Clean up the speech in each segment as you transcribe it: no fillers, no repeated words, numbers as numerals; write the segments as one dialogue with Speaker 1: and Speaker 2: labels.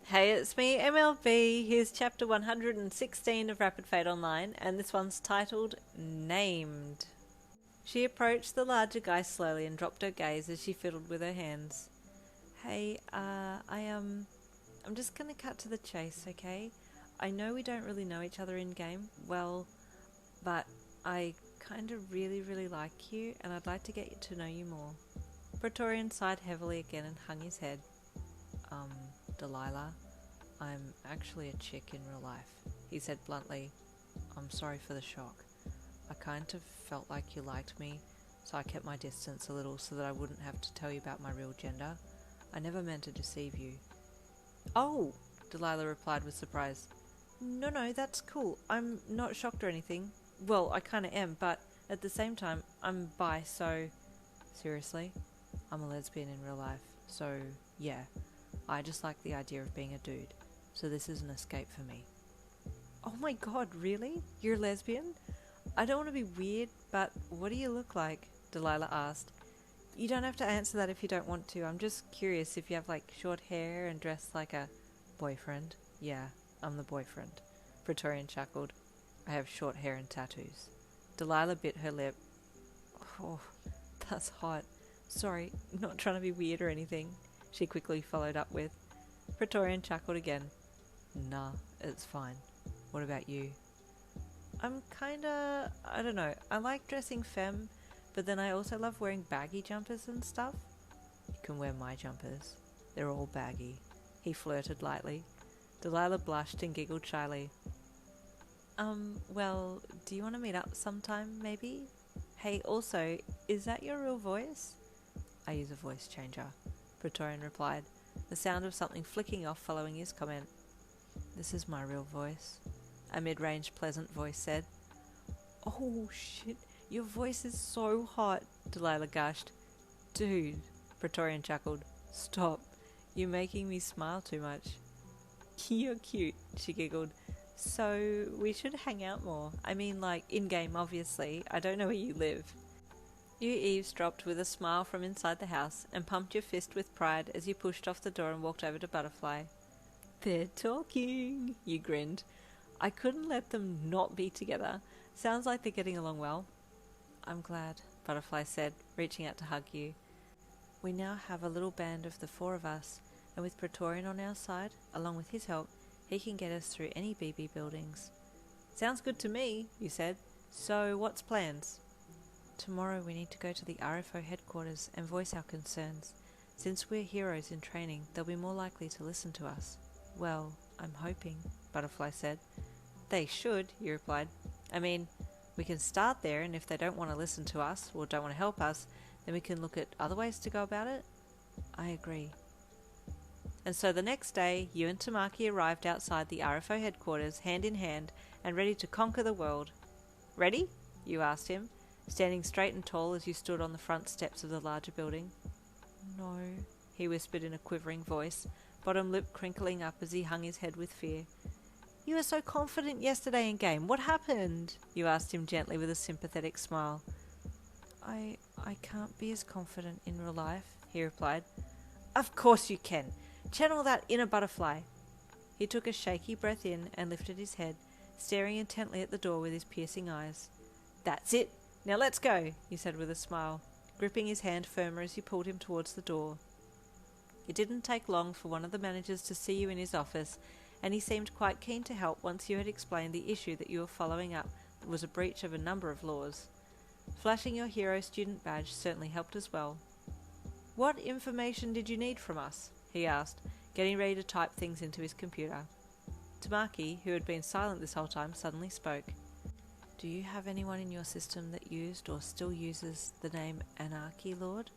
Speaker 1: Hey, it's me, MLB. Here's chapter 116 of Rapid Fate Online, and this one's titled Named. She approached the larger guy slowly and dropped her gaze as she fiddled with her hands. Hey, I'm just gonna cut to the chase, okay? I know we don't really know each other in game, well, but I kinda really like you, and I'd like to get to know you more. Praetorian sighed heavily again and hung his head. Delilah, I'm actually a chick in real life, he said bluntly. I'm sorry for the shock. I kind of felt like you liked me, so I kept my distance a little so that I wouldn't have to tell you about my real gender. I never meant to deceive you. Oh, Delilah replied with surprise. No, that's cool. I'm not shocked or anything. Well, I kinda am, but at the same time, I'm bi, so... Seriously? I'm a lesbian in real life, so yeah. I just like the idea of being a dude, so this is an escape for me. Oh my god, really? You're a lesbian? I don't want to be weird, but what do you look like? Delilah asked. You don't have to answer that if you don't want to. I'm just curious if you have like short hair and dress like a boyfriend. Yeah, I'm the boyfriend. Praetorian chuckled. I have short hair and tattoos. Delilah bit her lip. Oh, that's hot. Sorry, not trying to be weird or anything, she quickly followed up with. Praetorian chuckled again. Nah, it's fine. What about you? I'm kinda... I don't know. I like dressing femme, but then I also love wearing baggy jumpers and stuff. You can wear my jumpers. They're all baggy. He flirted lightly. Delilah blushed and giggled shyly. Well, do you want to meet up sometime, maybe? Hey, also, is that your real voice? I use a voice changer, Praetorian replied, the sound of something flicking off following his comment. This is my real voice, a mid-range pleasant voice said. Oh shit, your voice is so hot, Delilah gushed. Dude, Praetorian chuckled. Stop, you're making me smile too much. You're cute, she giggled. So, we should hang out more. I mean, like, in-game, obviously. I don't know where you live. You eavesdropped with a smile from inside the house and pumped your fist with pride as you pushed off the door and walked over to Butterfly. They're talking, you grinned. I couldn't let them not be together. Sounds like they're getting along well. I'm glad, Butterfly said, reaching out to hug you. We now have a little band of the four of us, and with Praetorian on our side, along with his help, he can get us through any BB buildings. Sounds good to me, you said. So, what's plans? Tomorrow we need to go to the RFO headquarters and voice our concerns. Since we're heroes in training, they'll be more likely to listen to us. Well, I'm hoping, Butterfly said. They should, you replied. I mean, we can start there, and if they don't want to listen to us, or don't want to help us, then we can look at other ways to go about it. I agree. And so the next day, you and Tamaki arrived outside the RFO headquarters, hand in hand, and ready to conquer the world. Ready? You asked him, standing straight and tall as you stood on the front steps of the larger building. No, he whispered in a quivering voice, bottom lip crinkling up as he hung his head with fear. You were so confident yesterday in game. What happened? You asked him gently with a sympathetic smile. I can't be as confident in real life, he replied. Of course you can. Channel that inner Butterfly. He took a shaky breath in and lifted his head, staring intently at the door with his piercing eyes. That's it. Now let's go, he said with a smile, gripping his hand firmer as you pulled him towards the door. It didn't take long for one of the managers to see you in his office, and he seemed quite keen to help once you had explained the issue that you were following up that was a breach of a number of laws. Flashing your hero student badge certainly helped as well. What information did you need from us? He asked, getting ready to type things into his computer. Tamaki, who had been silent this whole time, suddenly spoke. Do you have anyone in your system that used or still uses the name Anarchy Lord?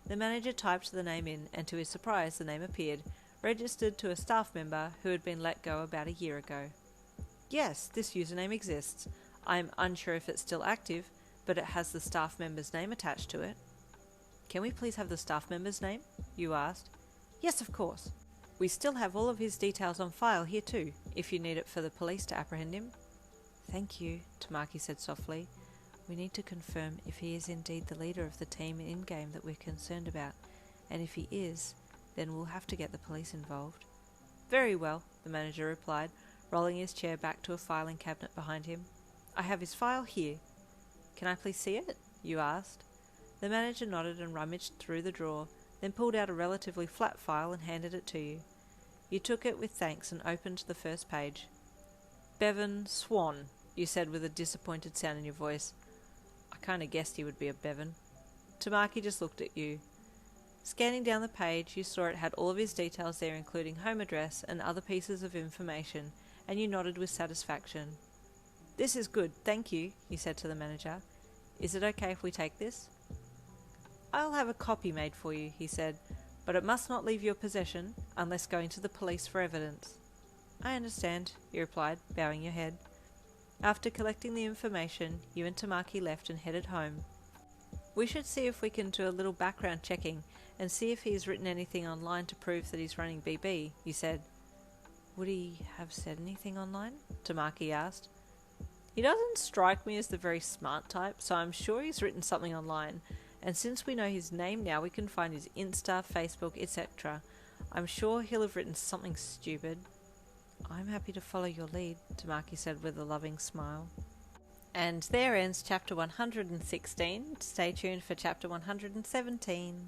Speaker 1: The manager typed the name in, and to his surprise the name appeared, registered to a staff member who had been let go about a year ago. Yes, this username exists. I'm unsure if it's still active, but it has the staff member's name attached to it. Can we please have the staff member's name? You asked. Yes, of course. We still have all of his details on file here too, if you need it for the police to apprehend him. Thank you, Tamaki said softly. We need to confirm if he is indeed the leader of the team in-game that we're concerned about, and if he is, then we'll have to get the police involved. Very well, the manager replied, rolling his chair back to a filing cabinet behind him. I have his file here. Can I please see it? You asked. The manager nodded and rummaged through the drawer, then pulled out a relatively flat file and handed it to you. You took it with thanks and opened the first page. Bevan Swan, you said with a disappointed sound in your voice. I kind of guessed he would be a Bevan. Tamaki just looked at you. Scanning down the page, you saw it had all of his details there, including home address and other pieces of information, and you nodded with satisfaction. This is good, thank you, you said to the manager. Is it okay if we take this? I'll have a copy made for you, he said, but it must not leave your possession unless going to the police for evidence. I understand, you replied, bowing your head. After collecting the information, you and Tamaki left and headed home. We should see if we can do a little background checking and see if he's written anything online to prove that he's running BB, you said. Would he have said anything online? Tamaki asked. He doesn't strike me as the very smart type, so I'm sure he's written something online, and since we know his name now, we can find his Insta, Facebook, etc. I'm sure he'll have written something stupid. I'm happy to follow your lead, Tamaki said with a loving smile. And there ends chapter 116. Stay tuned for chapter 117.